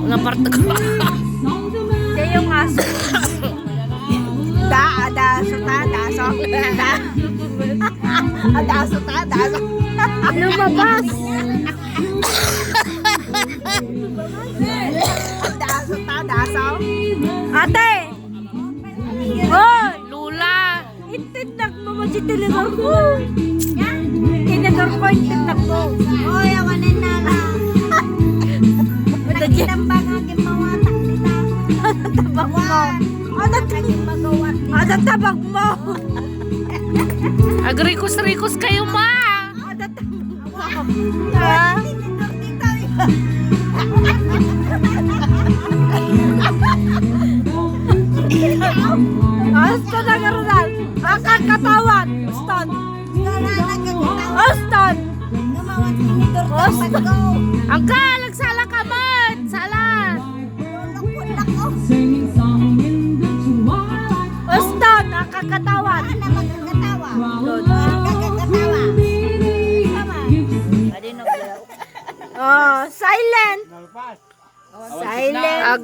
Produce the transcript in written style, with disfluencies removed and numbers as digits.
Mga parto ko. Kaya yung aso. Daso ta, daso. Daso ta, daso. Lumabas. Daso ta, daso. Ate! Hoy! Lula. Itinag mo mo si tinidor ko. Tinidor ko, itinag mo. Hoy, awanin na lang. Nagkinambang aking mawatak nila. Tabak mo. Ano tabak mo? Agrikos-rikos kayo, ma. Ano tabak mo? Ha? Aston na karoon. Akang katawan. Aston. Aston. Aston. Angka, nagsala ka man. Sala. Aston, akang katawan. Oh, silent. Silent.